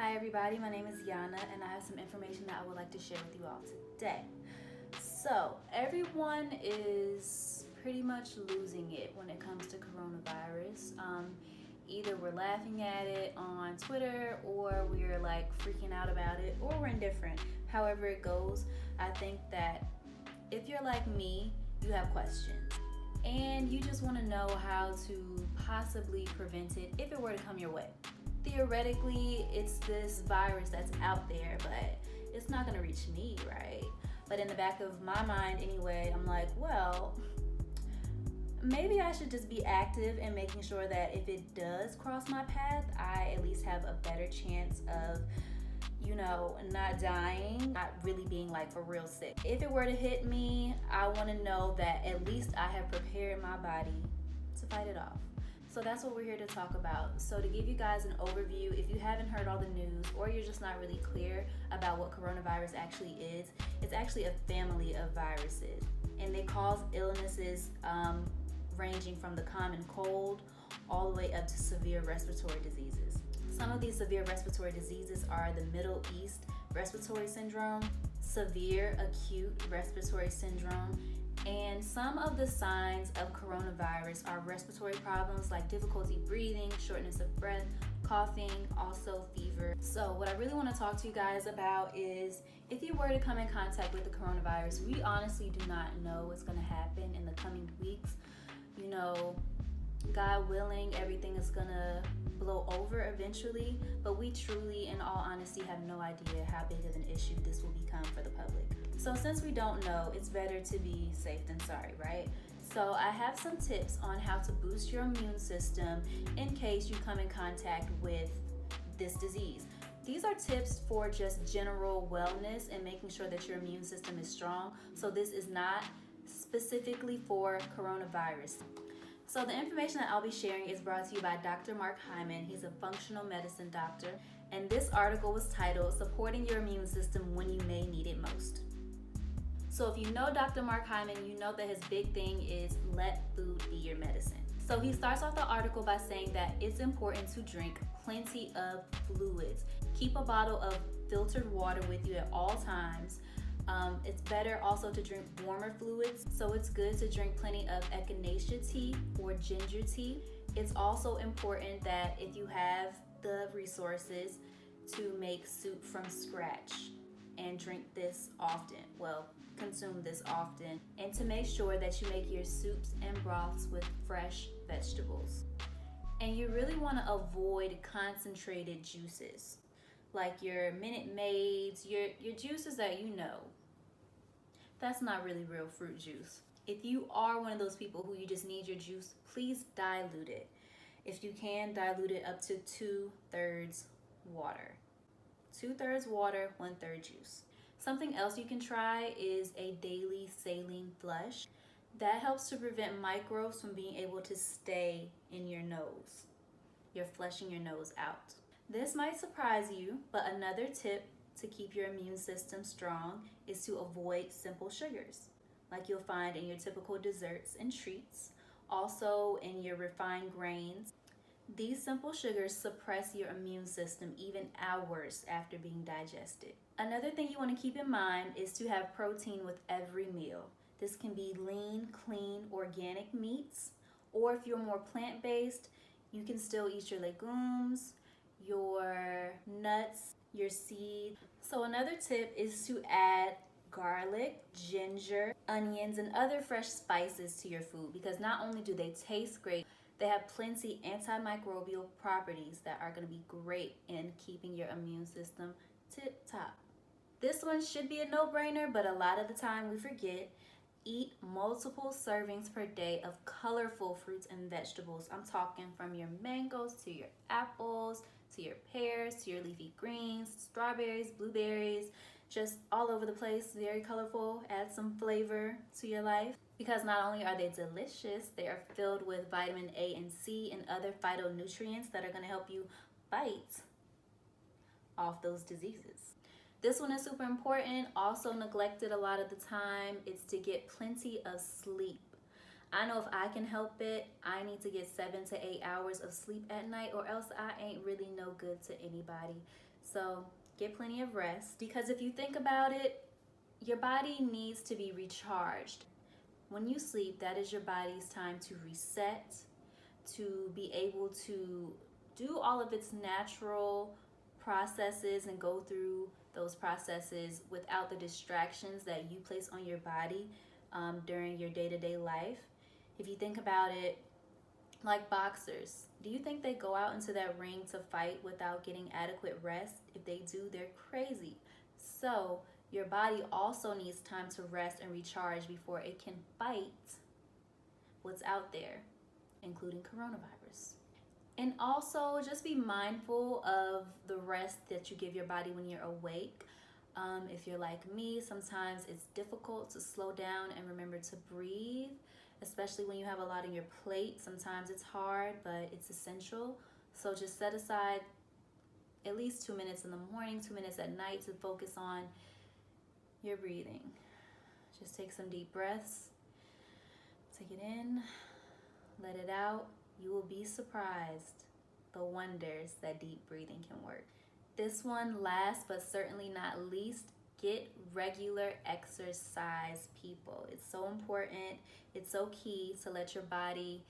Hi everybody, my name is Yana and I have some information that I would like to share with you all today. So, everyone is pretty much losing it when it comes to coronavirus. Either we're laughing at it on Twitter or we're like freaking out about it or we're indifferent. However it goes, I think that if you're like me, you have questions and you just want to know how to possibly prevent it if it were to come your way. Theoretically, it's this virus that's out there, but it's not going to reach me, right? But in the back of my mind, anyway, I'm like, well, maybe I should just be active in making sure that if it does cross my path, I at least have a better chance of not dying, not really being like for real sick. If it were to hit me, I want to know that at least I have prepared my body to fight it off. So that's what we're here to talk about. So to give you guys an overview, if you haven't heard all the news or you're just not really clear about what coronavirus actually is, it's actually a family of viruses. And they cause illnesses ranging from the common cold all the way up to severe respiratory diseases. Some of these severe respiratory diseases are the Middle East respiratory syndrome, severe acute respiratory syndrome, and some of the signs of coronavirus are respiratory problems like difficulty breathing, shortness of breath, coughing, also fever. So what I really want to talk to you guys about is if you were to come in contact with the coronavirus, we honestly do not know what's going to happen in the coming weeks. God willing, everything is going to blow over eventually, but we truly, in all honesty, have no idea how big of an issue this will become for the public. So since we don't know, it's better to be safe than sorry, right? So I have some tips on how to boost your immune system in case you come in contact with this disease. These are tips for just general wellness and making sure that your immune system is strong. So this is not specifically for coronavirus. So the information that I'll be sharing is brought to you by Dr. Mark Hyman. He's a functional medicine doctor. And this article was titled, Supporting Your Immune System When You May Need It Most. So if you know Dr. Mark Hyman, you know that his big thing is let food be your medicine. So he starts off the article by saying that it's important to drink plenty of fluids. Keep a bottle of filtered water with you at all times. It's better also to drink warmer fluids, so it's good to drink plenty of echinacea tea or ginger tea. It's also important that if you have the resources to make soup from scratch and drink this often. Well, consume this often, and to make sure that you make your soups and broths with fresh vegetables. And you really want to avoid concentrated juices like your Minute Maids, your juices that you know. That's not really real fruit juice. If you are one of those people who you just need your juice, please dilute it. If you can, dilute it up to 2/3 water. 2/3 water, 1/3 juice. Something else you can try is a daily saline flush. That helps to prevent microbes from being able to stay in your nose. You're flushing your nose out. This might surprise you, but another tip to keep your immune system strong is to avoid simple sugars, like you'll find in your typical desserts and treats, also in your refined grains. These simple sugars suppress your immune system even hours after being digested. Another thing you want to keep in mind is to have protein with every meal. This can be lean, clean, organic meats, or if you're more plant-based, you can still eat your legumes, your nuts, your seed. So another tip is to add garlic, ginger, onions, and other fresh spices to your food because not only do they taste great, they have plenty antimicrobial properties that are going to be great in keeping your immune system tip-top. This one should be a no-brainer, but a lot of the time we forget. Eat multiple servings per day of colorful fruits and vegetables. I'm talking from your mangoes to your apples, to your pears, to your leafy greens, strawberries, blueberries, just all over the place, very colorful. Add some flavor to your life because not only are they delicious, they are filled with vitamin A and C and other phytonutrients that are going to help you fight off those diseases. This one is super important, also neglected a lot of the time. It's to get plenty of sleep. I know if I can help it, I need to get 7 to 8 hours of sleep at night, or else I ain't really no good to anybody. So get plenty of rest, because if you think about it, your body needs to be recharged. When you sleep, that is your body's time to reset, to be able to do all of its natural processes and go through those processes without the distractions that you place on your body during your day-to-day life. If you think about it, like boxers, do you think they go out into that ring to fight without getting adequate rest? If they do, they're crazy. So your body also needs time to rest and recharge before it can fight what's out there, including coronavirus. And also just be mindful of the rest that you give your body when you're awake. If you're like me, sometimes it's difficult to slow down and remember to breathe, especially when you have a lot on your plate. Sometimes it's hard, but it's essential. So just set aside at least 2 minutes in the morning, 2 minutes at night to focus on your breathing. Just take some deep breaths. Take it in, let it out. You will be surprised the wonders that deep breathing can work. This one, last but certainly not least, get regular exercise, people. It's so important. It's so key to let your body,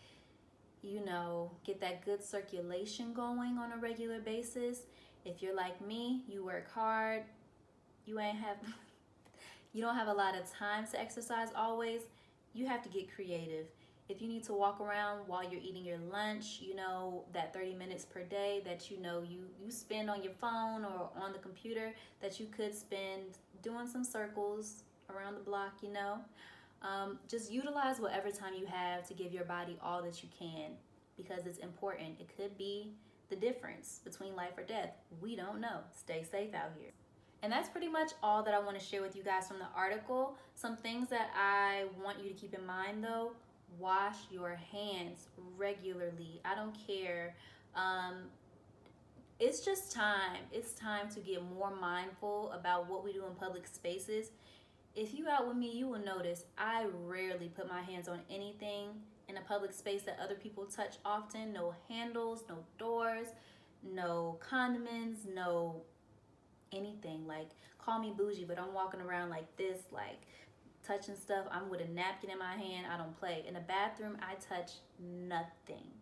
get that good circulation going on a regular basis. If you're like me, you work hard, you don't have a lot of time to exercise always, you have to get creative. If you need to walk around while you're eating your lunch, that 30 minutes per day that you spend on your phone or on the computer, that you could spend doing some circles around the block, just utilize whatever time you have to give your body all that you can, because it's important. It could be the difference between life or death. We don't know. Stay safe out here. And that's pretty much all that I want to share with you guys from the article. Some things that I want you to keep in mind though: wash your hands regularly. I don't care. It's just time. It's time to get more mindful about what we do in public spaces. If you out with me, you will notice I rarely put my hands on anything in a public space that other people touch often. No handles, no doors, no condiments, no anything. Like, call me bougie, but I'm walking around like this, like touching stuff. I'm with a napkin in my hand. I don't play. In the bathroom, I touch nothing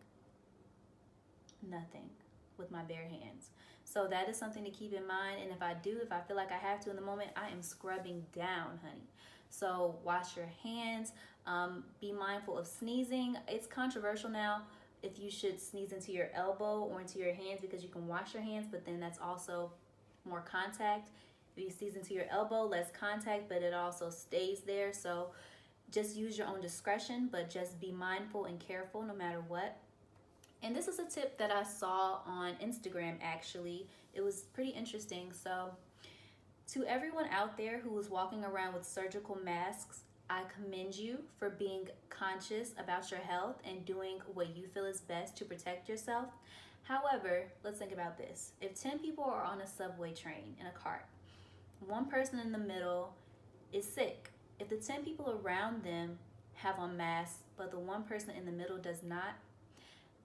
with my bare hands. So that is something to keep in mind. And if I feel like I have to in the moment, I am scrubbing down, honey. So wash your hands. Be mindful of sneezing. It's controversial now if you should sneeze into your elbow or into your hands, because you can wash your hands, but then that's also more contact. If you sneeze into your elbow, less contact, but it also stays there. So just use your own discretion, but just be mindful and careful no matter what. And this is a tip that I saw on Instagram, actually. It was pretty interesting. So to everyone out there who is walking around with surgical masks, I commend you for being conscious about your health and doing what you feel is best to protect yourself. However, let's think about this. If 10 people are on a subway train in a cart, one person in the middle is sick. If the 10 people around them have on masks, but the one person in the middle does not,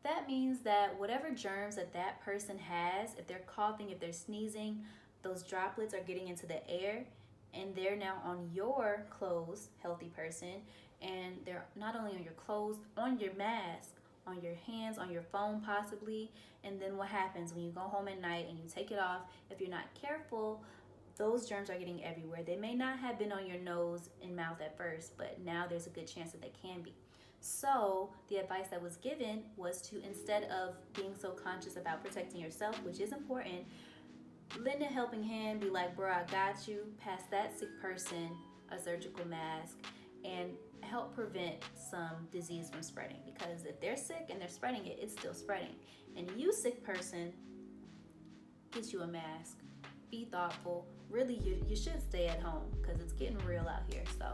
that means that whatever germs that person has, if they're coughing, if they're sneezing, those droplets are getting into the air, and they're now on your clothes, healthy person, and they're not only on your clothes, on your mask, on your hands, on your phone possibly. And then what happens when you go home at night and you take it off? If you're not careful, those germs are getting everywhere. They may not have been on your nose and mouth at first, but now there's a good chance that they can be. So the advice that was given was to, instead of being so conscious about protecting yourself, which is important, lend a helping hand. Be like, bro, I got you. Pass that sick person a surgical mask and help prevent some disease from spreading. Because if they're sick and they're spreading it, it's still spreading. And you, sick person, get you a mask. Be thoughtful. Really, you should stay at home because it's getting real out here. So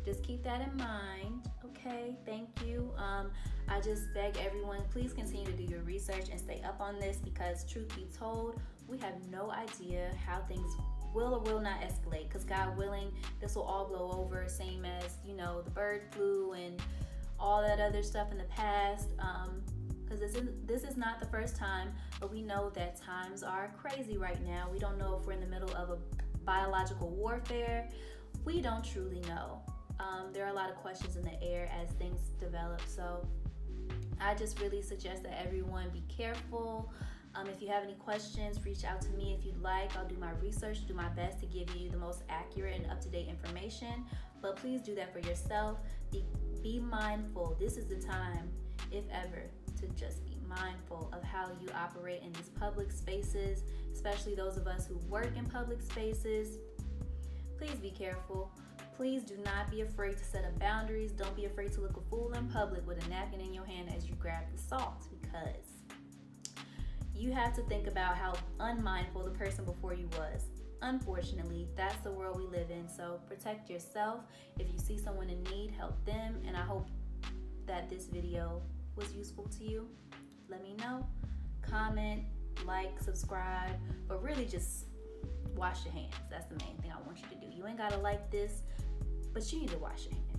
just keep that in mind. Okay, thank you. I just beg everyone, please continue to do your research and stay up on this, because truth be told, we have no idea how things will or will not escalate, because God willing, this will all blow over, same as, the bird flu and all that other stuff in the past. because this is not the first time, but we know that times are crazy right now. We don't know if we're in the middle of a biological warfare. We don't truly know. There are a lot of questions in the air as things develop. So I just really suggest that everyone be careful. If you have any questions, reach out to me if you'd like. I'll do my research, do my best to give you the most accurate and up-to-date information. But please do that for yourself. Be mindful. This is the time, if ever, to just be mindful of how you operate in these public spaces, especially those of us who work in public spaces. Please be careful. Please do not be afraid to set up boundaries. Don't be afraid to look a fool in public with a napkin in your hand as you grab the salt, because you have to think about how unmindful the person before you was. Unfortunately, that's the world we live in. So protect yourself. If you see someone in need, help them. And I hope that this video was useful to you. Let me know. Comment, like, subscribe, but really just wash your hands. That's the main thing I want you to do. You ain't gotta like this, but you need to wash your hands.